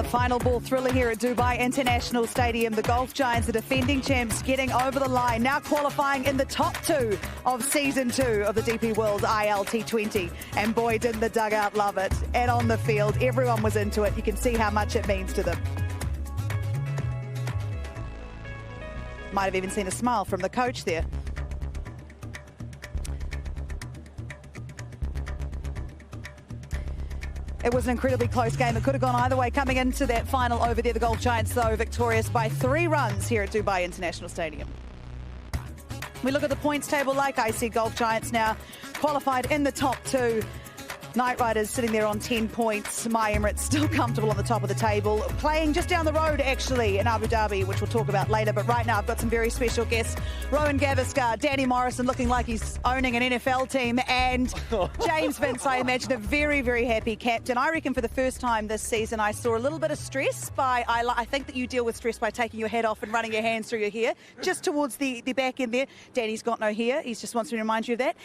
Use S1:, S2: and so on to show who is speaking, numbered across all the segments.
S1: Final ball thriller here at Dubai International Stadium. The Golf Giants, the defending champs, getting over the line, now qualifying in the top 2 of Season 2 of the DP World ILT20. And boy, didn't the dugout love it. And on the field, everyone was into it. You can see how much it means to them. Might have even seen a smile from the coach there. It was an incredibly close game. It could have gone either way. Coming into that final over there, the Golf Giants, though, victorious by 3 runs here at Dubai International Stadium. We look at the points table. Like I said, Golf Giants now qualified in the top 2. Knight Riders sitting there on 10 points. My Emirates still comfortable on the top of the table. Playing just down the road, actually, in Abu Dhabi, which we'll talk about later. But right now, I've got some very special guests. Rowan Gavaskar, Danny Morrison looking like he's owning an NFL team. And James Vince, I imagine, a very, very happy captain. I reckon for the first time this season, I saw a little bit of stress by... I think that you deal with stress by taking your head off and running your hands through your hair, just towards the back end there. Danny's got no hair. He just wants to remind you of that.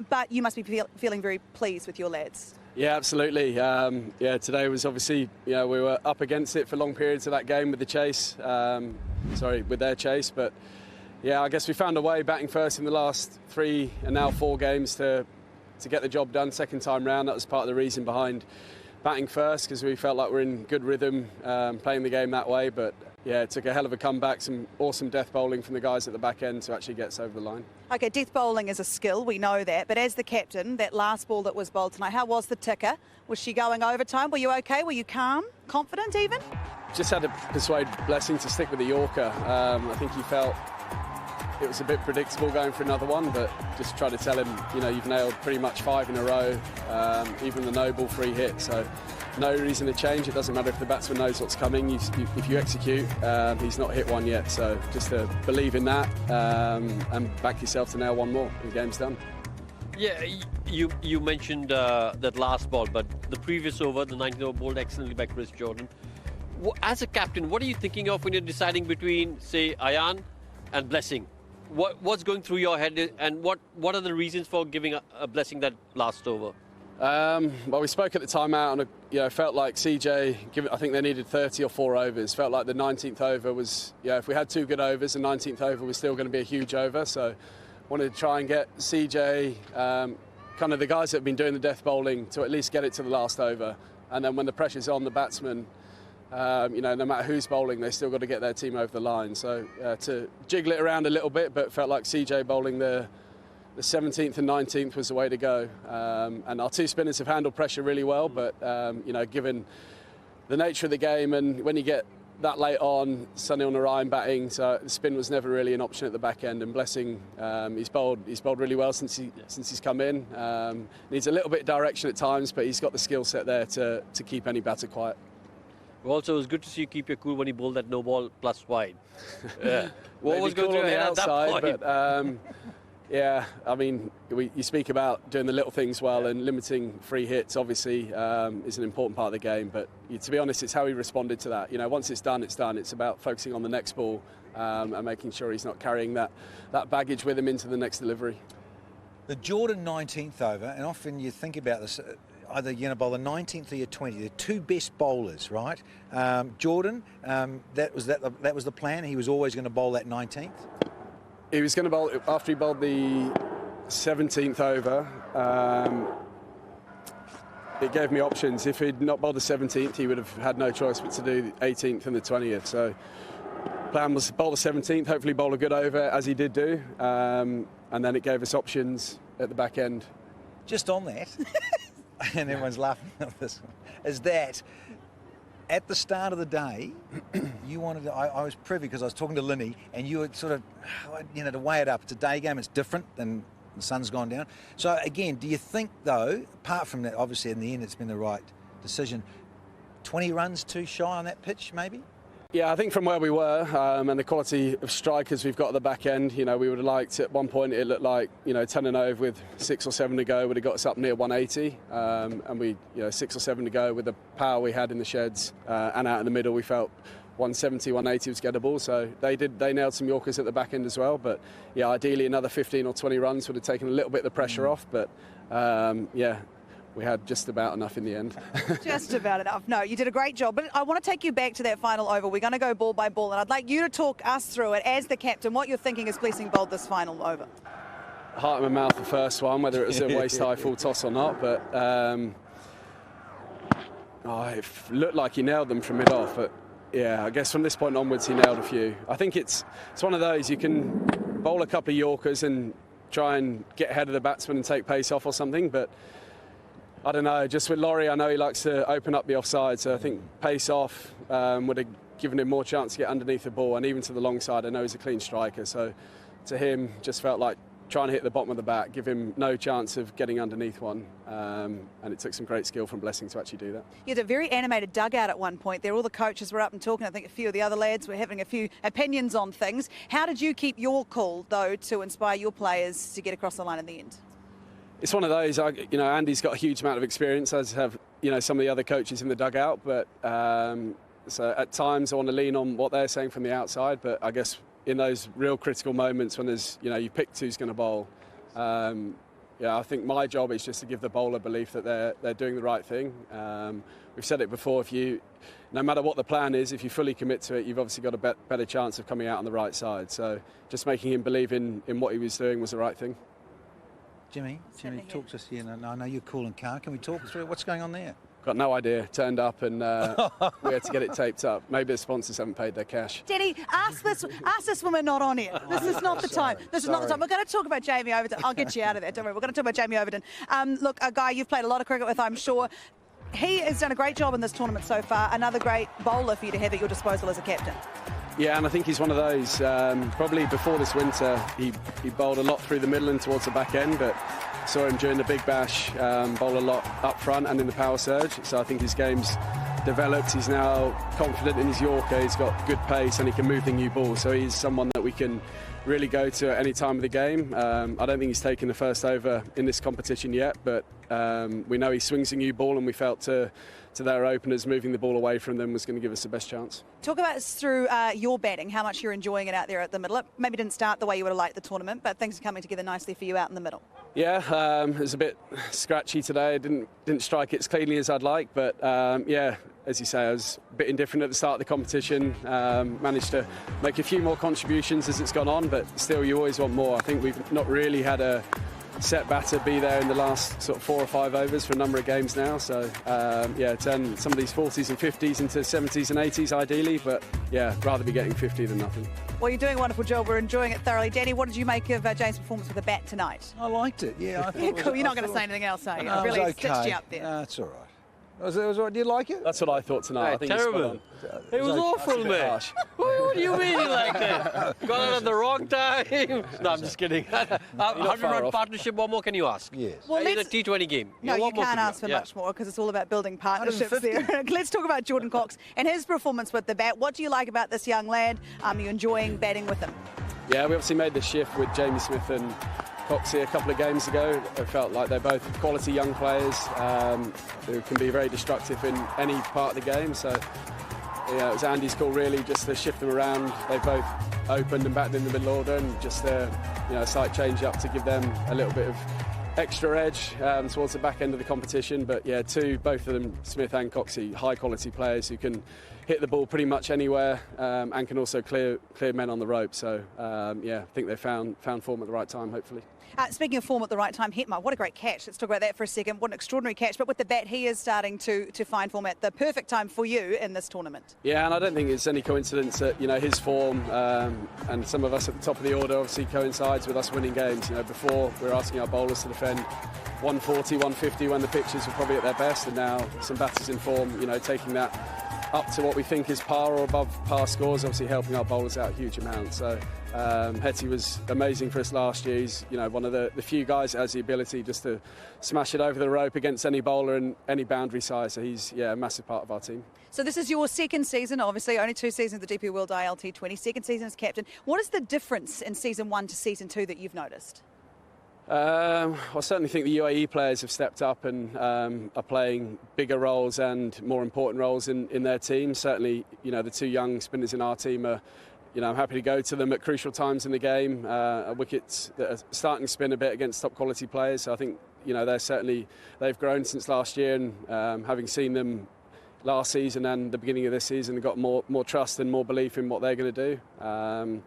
S1: But you must be feeling very pleased with your lads.
S2: Yeah, absolutely. Yeah, today was obviously, we were up against it for long periods of that game with the chase. With their chase. But yeah, I guess we found a way batting first in the last 3 and now 4 games to get the job done second time round. That was part of the reason behind batting first, because we felt like we're in good rhythm playing the game that way. But yeah, it took a hell of a comeback, some awesome death bowling from the guys at the back end to actually get us over the line.
S1: OK, death bowling is a skill, we know that. But as the captain, that last ball that was bowled tonight, how was the ticker? Was she going overtime? Were you OK? Were you calm? Confident even?
S2: Just had to persuade Blessing to stick with the Yorker. I think he felt it was a bit predictable going for another one, but just try to tell him, you've nailed pretty much 5 in a row, even the no-ball free hit. So no reason to change. It doesn't matter if the batsman knows what's coming. If you execute, he's not hit one yet. So just to believe in that and back yourself to nail one more. The game's done.
S3: Yeah, you mentioned that last ball, but the previous over, the 19th over, bowled excellently by Chris Jordan. As a captain, what are you thinking of when you're deciding between, say, Ayan and Blessing? What's going through your head, and what are the reasons for giving a Blessing that last over?
S2: Well, we spoke at the timeout, and felt like CJ, I think they needed 30 or 4 overs. Felt like the 19th over was, if we had 2 good overs, the 19th over was still going to be a huge over. So wanted to try and get CJ, kind of the guys that have been doing the death bowling, to at least get it to the last over. And then when the pressure's on the batsman, no matter who's bowling, they still got to get their team over the line. So to jiggle it around a little bit, but felt like CJ bowling the 17th and 19th was the way to go. And our 2 spinners have handled pressure really well, but, given the nature of the game and when you get that late on, Sunil Narine batting, so the spin was never really an option at the back end. And Blessing, he's bowled really well since he's come in. Needs a little bit of direction at times, but he's got the skill set there to keep any batter quiet.
S3: Also, it was good to see you keep your cool when you bowled that no ball plus wide. Yeah. What was going
S2: cool
S3: through
S2: on
S3: your
S2: the
S3: head at that
S2: outside,
S3: point?
S2: but yeah, I mean, you speak about doing the little things well, and limiting free hits obviously is an important part of the game. But to be honest, it's how he responded to that. Once it's done, it's done. It's about focusing on the next ball and making sure he's not carrying that baggage with him into the next delivery.
S4: The Jordan 19th over, and often you think about this, either you're going to bowl the 19th or your 20th, the 2 best bowlers, right? Jordan, that was the plan. He was always going to bowl that 19th.
S2: He was going to bowl after he bowled the 17th over. It gave me options. If he'd not bowled the 17th, he would have had no choice but to do the 18th and the 20th. So plan was to bowl the 17th, hopefully bowl a good over, as he did do, and then it gave us options at the back end.
S4: Just on that, and everyone's laughing at this, is that at the start of the day, you wanted to, I was privy because I was talking to Linny, and you were sort of, to weigh it up. It's a day game, it's different than the sun's gone down. So again, do you think though, apart from that, obviously in the end it's been the right decision, 20 runs too shy on that pitch maybe?
S2: Yeah, I think from where we were and the quality of strikers we've got at the back end, we would have liked, at one point it looked like, 10 and over with 6 or 7 to go would have got us up near 180. And we, 6 or 7 to go with the power we had in the sheds and out in the middle, we felt 170, 180 was gettable. So they nailed some Yorkers at the back end as well. But yeah, ideally another 15 or 20 runs would have taken a little bit of the pressure off. But yeah, we had just about enough in the end.
S1: Just about enough. No, you did a great job. But I want to take you back to that final over. We're going to go ball by ball, and I'd like you to talk us through it as the captain, what you're thinking as Blessing bowled this final over.
S2: Heart in my mouth the first one, whether it was a waist-high full toss or not, but it looked like he nailed them from mid-off, but yeah, I guess from this point onwards he nailed a few. I think it's one of those, you can bowl a couple of Yorkers and try and get ahead of the batsman and take pace off or something, but I don't know, just with Laurie, I know he likes to open up the offside, so I think pace off would have given him more chance to get underneath the ball, and even to the long side, I know he's a clean striker, so to him, just felt like trying to hit the bottom of the bat, give him no chance of getting underneath one, and it took some great skill from Blessing to actually do that.
S1: You had a very animated dugout at one point there. All the coaches were up and talking. I think a few of the other lads were having a few opinions on things. How did you keep your cool, though, to inspire your players to get across the line in the end?
S2: It's one of those, Andy's got a huge amount of experience, as have, some of the other coaches in the dugout, but so at times I want to lean on what they're saying from the outside, but I guess in those real critical moments when there's, you picked who's going to bowl, I think my job is just to give the bowler belief that they're doing the right thing. We've said it before, no matter what the plan is, if you fully commit to it, you've obviously got a better chance of coming out on the right side. So just making him believe in what he was doing was the right thing.
S4: Jimmy, talk to us here. I know you're cool and calm. Can we talk through what's going on there?
S2: Got no idea. Turned up and we had to get it taped up. Maybe the sponsors haven't paid their cash.
S1: Denny, ask this when we're not on here. This is not the time. This is not the time. We're going to talk about Jamie Overton. I'll get you out of there. Don't worry. We're going to talk about Jamie Overton. Look, a guy you've played a lot of cricket with, I'm sure. He has done a great job in this tournament so far. Another great bowler for you to have at your disposal as a captain.
S2: Yeah, and I think he's one of those. Probably before this winter, he bowled a lot through the middle and towards the back end, but saw him during the Big Bash bowl a lot up front and in the power surge. So I think his game's developed. He's now confident in his Yorker. He's got good pace and he can move the new ball. So he's someone that we can really go to at any time of the game. I don't think he's taken the first over in this competition yet, but we know he swings a new ball, and we felt to their openers, moving the ball away from them was going to give us the best chance.
S1: Talk about us through your batting, how much you're enjoying it out there at the middle. It maybe didn't start the way you would have liked the tournament, but things are coming together nicely for you out in the middle. Yeah,
S2: it was a bit scratchy today. Didn't strike it as cleanly as I'd like, but as you say, I was a bit indifferent at the start of the competition. Managed to make a few more contributions as it's gone on, but still you always want more. I think we've not really had a set batter be there in the last sort of 4 or 5 overs for a number of games now. So turn some of these 40s and 50s into 70s and 80s ideally, but rather be getting 50 than nothing.
S1: Well, you're doing a wonderful job. We're enjoying it thoroughly. Danny, what did you make of James' performance with the bat tonight?
S4: I liked it. Yeah, I thought
S1: cool. You're not going to say anything else, are you?
S4: No,
S1: really
S4: okay.
S1: stitched you up there.
S4: It's all right. Was did you like it?
S2: That's what I thought tonight. I think
S3: terrible. It was awful, man. What do you mean like that? Got out at the wrong time. No, I'm just kidding. 100-run partnership, what more can you ask?
S4: Yes.
S1: Well,
S3: it's a T20 game.
S1: No, you can't ask for much more because it's all about building partnerships there. Let's talk about Jordan Cox and his performance with the bat. What do you like about this young lad? Are you enjoying batting with him?
S2: Yeah, we obviously made the shift with Jamie Smith and Coxie a couple of games ago. I felt like they're both quality young players who can be very destructive in any part of the game. So it was Andy's call really just to shift them around. They both opened and batted in the middle order, and just a slight change up to give them a little bit of extra edge towards the back end of the competition. But both of them, Smith and Coxie, high quality players who can hit the ball pretty much anywhere and can also clear men on the rope. So I think they found form at the right time, hopefully.
S1: Speaking of form at the right time, Hetmar, what a great catch. Let's talk about that for a second. What an extraordinary catch. But with the bat, he is starting to find form at the perfect time for you in this tournament. Yeah,
S2: and I don't think it's any coincidence that his form and some of us at the top of the order obviously coincides with us winning games. Before we were asking our bowlers to defend 140, 150 when the pitches were probably at their best, and now some batters in form, taking that up to what we think is par or above par scores, obviously helping our bowlers out a huge amount. So Hetty was amazing for us last year. He's one of the few guys that has the ability just to smash it over the rope against any bowler and any boundary size. So he's a massive part of our team.
S1: So this is your second season, obviously only 2 seasons of the DP World ILT20, second season as captain. What is the difference in season 1 to season 2 that you've noticed?
S2: I certainly think the UAE players have stepped up and are playing bigger roles and more important roles in their team. Certainly, the 2 young spinners in our team are, I'm happy to go to them at crucial times in the game. Wickets that are starting to spin a bit against top quality players. So I think, you know, they've grown since last year, and having seen them last season and the beginning of this season, they've got more trust and more belief in what they're going to do.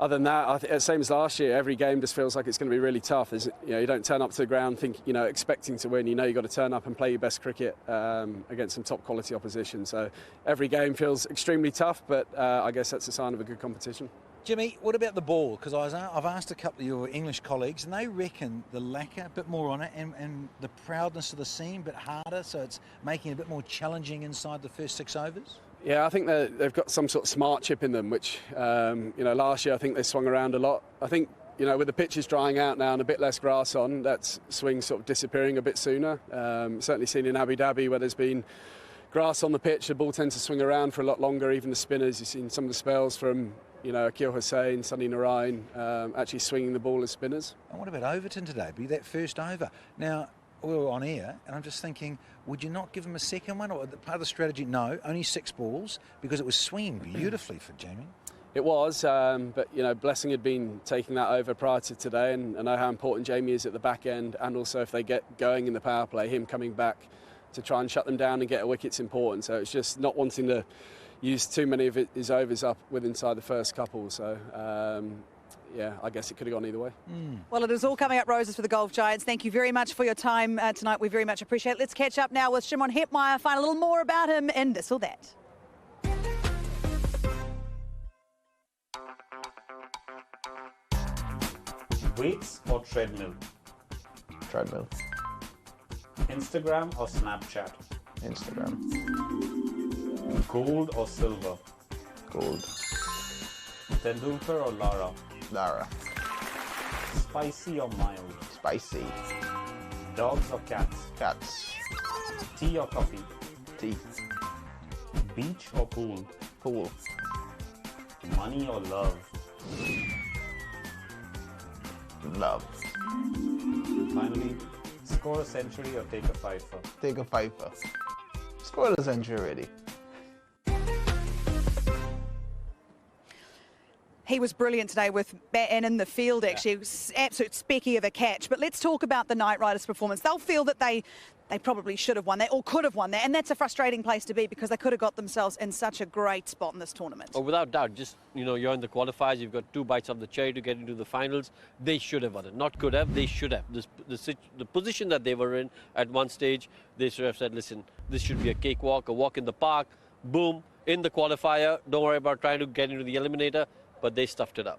S2: Other than that, I think same as last year. Every game just feels like it's going to be really tough. You don't turn up to the ground expecting to win. You've got to turn up and play your best cricket against some top quality opposition. So every game feels extremely tough, but I guess that's a sign of a good competition.
S4: Jimmy, what about the ball? Because I've asked a couple of your English colleagues, and they reckon the lacquer, a bit more on it, and the proudness of the seam a bit harder, so it's making it a bit more challenging inside the first 6 overs.
S2: Yeah, I think they've got some sort of smart chip in them, which, last year I think they swung around a lot. I think, with the pitches drying out now and a bit less grass on, that swing sort of disappearing a bit sooner. Certainly seen in Abu Dhabi where there's been grass on the pitch, the ball tends to swing around for a lot longer, even the spinners. You've seen some of the spells from, Akil Hussain, Sunil Narine, actually swinging the ball as spinners.
S4: And what about Overton today? Be that first over. Now, we were on air, and I'm just thinking, would you not give him a second one? Or part of the strategy, no, only 6 balls, because it was swinging beautifully for Jamie.
S2: It was, but, Blessing had been taking that over prior to today, and I know how important Jamie is at the back end, and also if they get going in the power play, him coming back to try and shut them down and get a wicket's important. So it's just not wanting to use too many of his overs up with inside the first couple. So, I guess it could have gone either way.
S1: Well, it is all coming up roses for the Golf Giants. Thank you very much for your time tonight. We very much appreciate it. Let's catch up now with Shimon Hetmyer, find a little more about him in This or That.
S5: Weights or treadmill?
S6: Treadmill.
S5: Instagram or Snapchat?
S6: Instagram.
S5: Gold or silver?
S6: Gold.
S5: Tendulkar or Lara?
S6: Lara.
S5: Spicy or mild?
S6: Spicy.
S5: Dogs or cats?
S6: Cats.
S5: Tea or coffee?
S6: Tea.
S5: Beach or pool?
S6: Pool.
S5: Money or love?
S6: Love.
S5: Finally, score a century or take a fifer?
S6: Take a fifer. Score a century already.
S1: He was brilliant today with bat and in the field, actually. It was absolute specky of a catch. But let's talk about the Knight Riders' performance. They'll feel that they probably should have won that or could have won that. And that's a frustrating place to be because they could have got themselves in such a great spot in this tournament.
S3: Oh, without doubt. Just, you're in the qualifiers. You've got 2 bites of the cherry to get into the finals. They should have won it. Not could have. They should have. The position that they were in at one stage, they should have said, listen, this should be a cakewalk, a walk in the park. Boom. In the qualifier. Don't worry about trying to get into the eliminator. But they stuffed it up.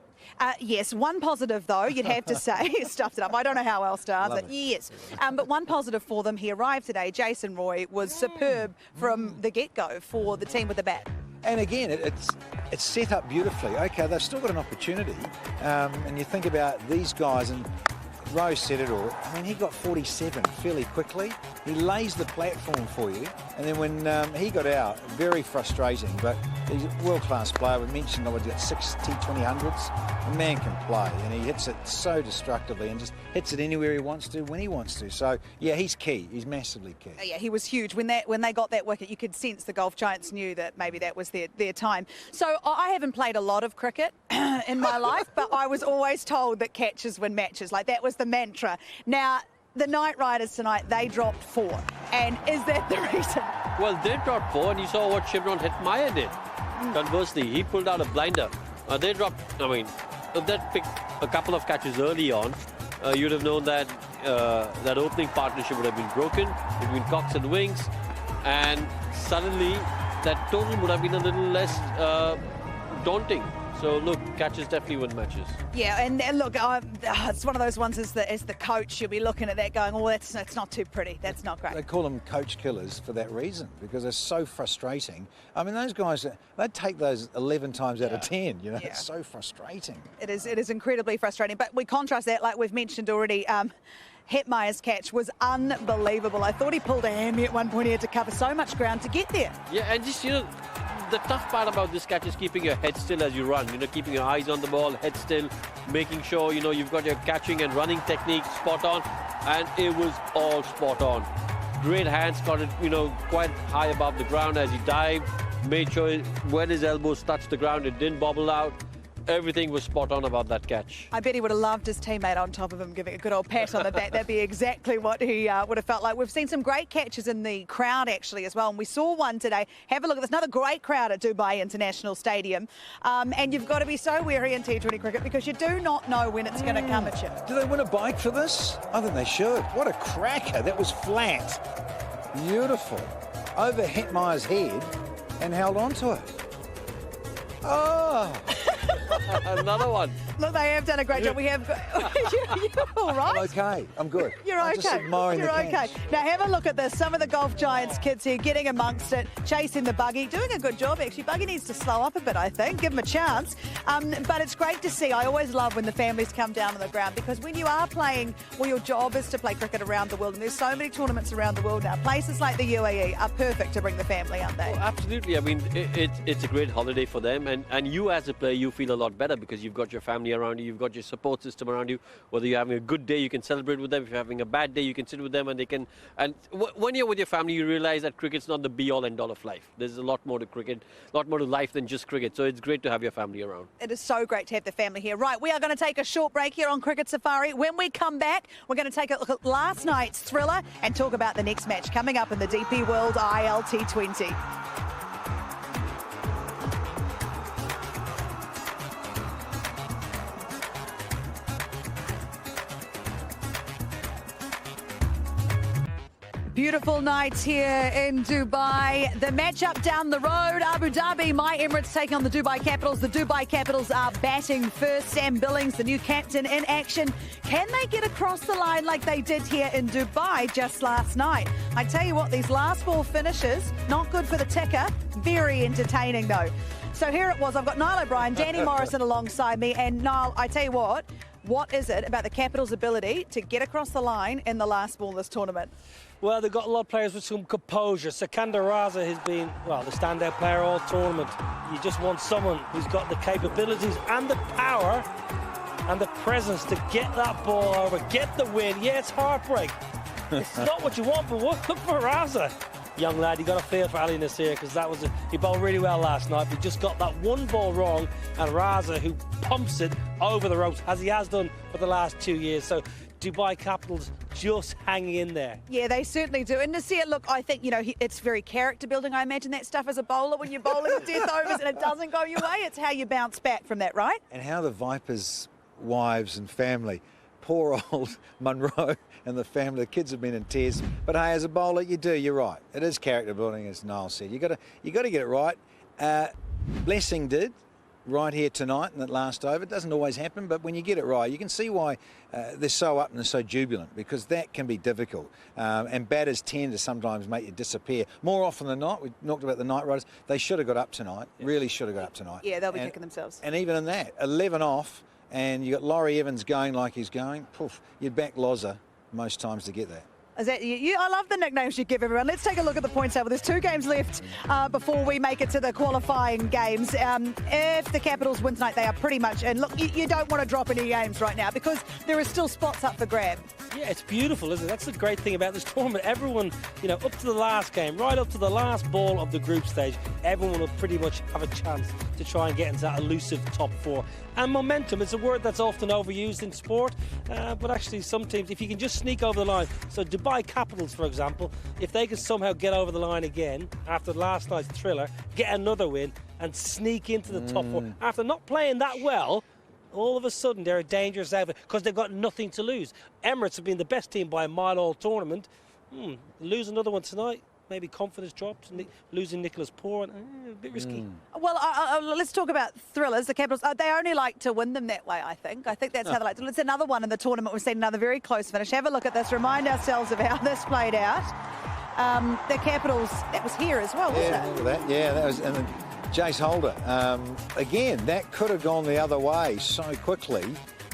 S1: Yes, one positive, though, you'd have to say, stuffed it up. I don't know how else to answer it. Yes. But one positive for them, he arrived today. Jason Roy was superb from the get-go for the team with the bat.
S4: And again, it's set up beautifully. Okay, they've still got an opportunity. And you think about these guys, and Rose said it all. I mean, he got 47 fairly quickly. He lays the platform for you. And then when he got out, very frustrating. But he's a world-class player. We mentioned that he's got 6 T20 hundreds. The man can play, and he hits it so destructively and just hits it anywhere he wants to, when he wants to. So, yeah, he's key. He's massively key.
S1: Yeah, he was huge. When they got that wicket, you could sense the Golf Giants knew that maybe that was their time. So I haven't played a lot of cricket in my life, but I was always told that catches win matches. Like, that was the mantra. Now, the Knight Riders tonight, they dropped 4. And is that the reason?
S3: Well, they dropped 4, and you saw what Shimon Hetmyer did. Conversely, he pulled out a blinder. They dropped, if they'd picked a couple of catches early on, you'd have known that that opening partnership would have been broken between Cox and Wings, and suddenly that total would have been a little less daunting. So, look, catches definitely win matches.
S1: Yeah, and look, it's one of those ones as the coach, you'll be looking at that going, oh, it's not too pretty. That's not great.
S4: They call them coach killers for that reason, because they're so frustrating. I mean, those guys, they'd take those 11 times out of 10, It's so frustrating.
S1: It is incredibly frustrating. But we contrast that, like we've mentioned already, Hetmyer's catch was unbelievable. I thought he pulled a hammy at one point. He had to cover so much ground to get there.
S3: Yeah, and just, the tough part about this catch is keeping your head still as you run, keeping your eyes on the ball, head still, making sure, you've got your catching and running technique spot on, and it was all spot on. Great hands, got it, quite high above the ground as he dived, made sure when his elbows touched the ground, it didn't bobble out. everything was spot on about that catch.
S1: I bet he would have loved his teammate on top of him giving a good old pat on the back. That'd be exactly what he would have felt like. We've seen some great catches in the crowd actually as well, and we saw one today. Have a look at this. Another great crowd at Dubai International Stadium. And you've got to be so wary in T20 cricket because you do not know when it's going to come at you.
S4: Do they win a bike for this? I think they should. What a cracker. That was flat. Beautiful. Over Hetmeyer's head and held on to it. Oh!
S3: Another one.
S1: Look, they have done a great job. We have. You're all right.
S4: I'm okay. I'm good.
S1: You're
S4: I'm
S1: okay.
S4: just admiring
S1: You're
S4: the
S1: okay.
S4: catch.
S1: Now have a look at this. Some of the Golf Giants kids here getting amongst it, chasing the buggy, doing a good job actually. Buggy needs to slow up a bit, I think. Give him a chance. But it's great to see. I always love when the families come down on the ground because when you are playing, well, your job is to play cricket around the world, and there's so many tournaments around the world now. Places like the UAE are perfect to bring the family, aren't they?
S3: Oh, absolutely. I mean, it's a great holiday for them, and you as a player, you feel a lot better because you've got your family around you, you've got your support system around you. Whether you're having a good day, you can celebrate with them. If you're having a bad day, you can sit with them, and they can. And when you're with your family, you realize that cricket's not the be-all, end-all of life. There's a lot more to cricket, a lot more to life than just cricket. So it's great to have your family around.
S1: It is so great to have the family here. Right, we are going to take a short break here on Cricket Safari. When we come back, we're going to take a look at last night's thriller and talk about the next match coming up in the DP World ILT20. Beautiful nights here in Dubai. The matchup down the road, Abu Dhabi, my Emirates taking on the Dubai Capitals. The Dubai Capitals are batting first. Sam Billings, the new captain, in action. Can they get across the line like they did here in Dubai just last night? I tell you what, these last ball finishes, not good for the ticker. Very entertaining though. So here it was. I've got Niall O'Brien, Danny Morrison alongside me. And Niall, I tell you what is it about the Capitals' ability to get across the line in the last ball of this tournament?
S7: Well, they've got a lot of players with some composure. Sikandar Raza has been, well, the standout player all tournament. You just want someone who's got the capabilities and the power and the presence to get that ball over, get the win. Yeah, it's heartbreak. It's not what you want, but look for Raza. Young lad, you got a feel for Ali Nasir because he bowled really well last night. But just got that one ball wrong, and Raza, who pumps it over the ropes, as he has done for the last 2 years. So Dubai Capitals just hanging in there.
S1: Yeah, they certainly do. And Nasir, look, I think, you know, it's very character building. I imagine that stuff as a bowler when you're bowling with death overs and it doesn't go your way. It's how you bounce back from that, right?
S4: And how the Vipers' wives and family, poor old Munro and the family, the kids have been in tears. But hey, as a bowler, you're right. It is character building, as Niall said. You got to get it right. Blessing did right here tonight in that last over. It doesn't always happen, but when you get it right, you can see why they're so up and they're so jubilant, because that can be difficult. And batters tend to sometimes make you disappear. More often than not, we talked about the Knight Riders, they should have got up tonight, really should have got up tonight.
S1: Yeah, they'll be kicking themselves.
S4: And even in that, 11 off, and you got Laurie Evans going like he's going, poof, you'd back Loza most times to get that.
S1: Is that you? I love the nicknames you give everyone. Let's take a look at the points table. There's 2 games left before we make it to the qualifying games. If the Capitals win tonight, they are pretty much in. Look, you don't want to drop any games right now because there are still spots up for grab.
S7: Yeah, it's beautiful, isn't it? That's the great thing about this tournament. Everyone, you know, up to the last game, right up to the last ball of the group stage, everyone will pretty much have a chance to try and get into that elusive top 4. And momentum is a word that's often overused in sport, but actually some teams, if you can just sneak over the line. So Dubai Capitals, for example, if they can somehow get over the line again after last night's thriller, get another win and sneak into the top 4, after not playing that well, all of a sudden they're a dangerous outfit because they've got nothing to lose. Emirates have been the best team by a mile all tournament. Lose another one tonight, maybe confidence drops. Losing Nicholas Poore, a bit risky.
S1: Well, let's talk about thrillers. The Capitals, they only like to win them that way, I think. I think that's how they like to. It's another one in the tournament. We've seen another very close finish. Have a look at this. Remind ourselves of how this played out. The Capitals, that was here as well, wasn't it?
S4: Look at that. Yeah, that was. And then Jace Holder. Again, that could have gone the other way so quickly,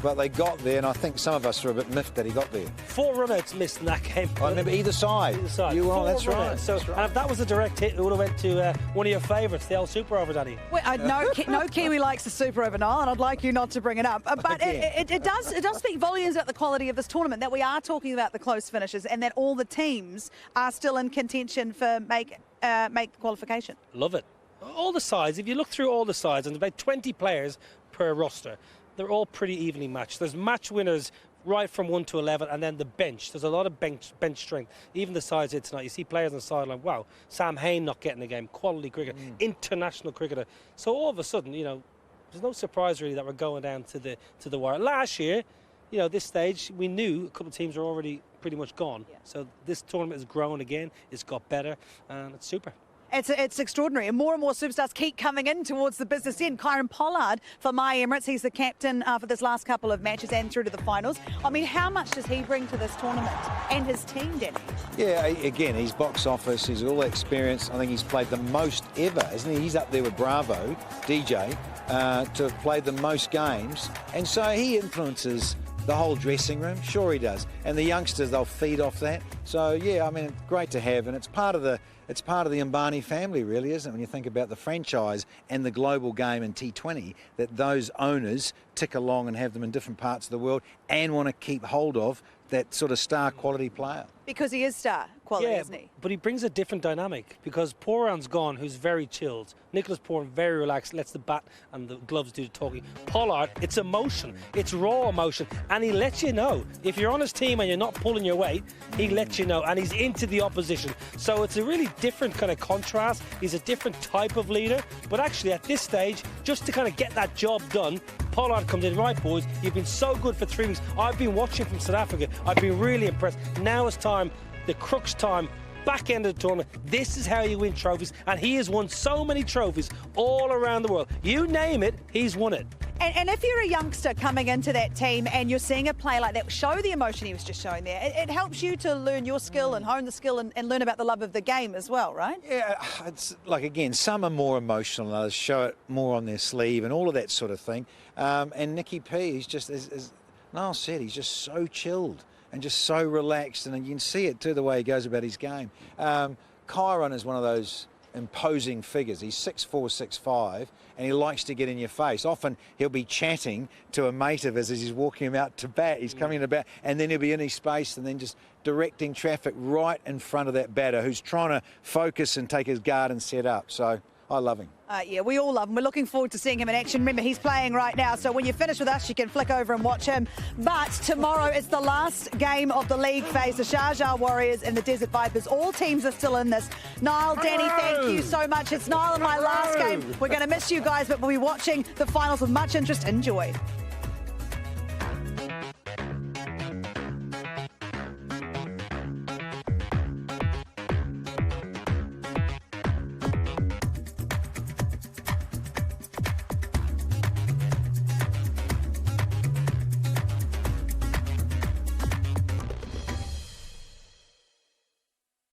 S4: but they got there, and I think some of us were a bit miffed that he got there.
S7: 4 run-outs missed in that game.
S4: I remember either side.
S7: Either side.
S4: You were on, that's
S7: 4
S4: right.
S7: run-outs. So if that was a direct hit, it would have went to one of your favourites, the old super over, Danny.
S1: Well, no Kiwi likes the super over, Niall, and I'd like you not to bring it up. But it does speak volumes about the quality of this tournament, that we are talking about the close finishes and that all the teams are still in contention for make qualification.
S7: Love it. All the sides, if you look through all the sides, and about 20 players per roster, they're all pretty evenly matched. There's match winners right from 1 to 11, and then the bench. There's a lot of bench strength. Even the sides here tonight, you see players on the sideline. Wow, Sam Hain not getting a game. Quality cricketer, international cricketer. So all of a sudden, you know, there's no surprise really that we're going down to the wire. Last year, you know, this stage we knew a couple of teams were already pretty much gone. Yeah. So this tournament has grown again. It's got better, and it's super.
S1: It's extraordinary, and more superstars keep coming in towards the business end. Kieran Pollard for My Emirates, he's the captain for this last couple of matches and through to the finals. I mean, how much does he bring to this tournament and his team, Danny?
S4: Yeah, again, he's box office, he's all experience. I think he's played the most ever, isn't he? He's up there with Bravo, DJ, to have played the most games, and so he influences the whole dressing room. Sure he does, and the youngsters, they'll feed off that. So yeah, I mean, great to have, and it's part of the Ambani family, really, isn't it? When you think about the franchise and the global game in T20, that those owners tick along and have them in different parts of the world and want to keep hold of that sort of star quality player.
S1: Because he is star quality,
S7: yeah,
S1: isn't he?
S7: But he brings a different dynamic, because Pooran's gone, who's very chilled. Nicholas Pooran, very relaxed, lets the bat and the gloves do the talking. Pollard, it's emotion. It's raw emotion. And he lets you know. If you're on his team and you're not pulling your weight, he lets you know. And he's into the opposition. So it's a really different kind of contrast. He's a different type of leader. But actually, at this stage, just to kind of get that job done, Pollard comes in, right, boys, you've been so good for 3 weeks. I've been watching from South Africa. I've been really impressed. Now it's time, the crux time, back end of the tournament. This is how you win trophies. And he has won so many trophies all around the world. You name it, he's won it.
S1: And if you're a youngster coming into that team and you're seeing a player like that show the emotion he was just showing there, it helps you to learn your skill and hone the skill and learn about the love of the game as well, right?
S4: Yeah, it's like, again, some are more emotional and others show it more on their sleeve and all of that sort of thing. And Nicky P, he's just, as Niall said, he's just so chilled and just so relaxed, and you can see it too, the way he goes about his game. Kieran is one of those imposing figures. He's 6'4", 6'5", and he likes to get in your face. Often he'll be chatting to a mate of his as he's walking him out to bat. He's coming to bat, and then he'll be in his space and then just directing traffic right in front of that batter who's trying to focus and take his guard and set up. So I love him.
S1: Yeah, we all love him. We're looking forward to seeing him in action. Remember, he's playing right now, so when you finish with us, you can flick over and watch him. But tomorrow is the last game of the league phase. The Sharjah Warriors and the Desert Vipers. All teams are still in this. Niall, Danny, thank you so much. It's Niall and my last game. We're going to miss you guys, but we'll be watching the finals with much interest. Enjoy.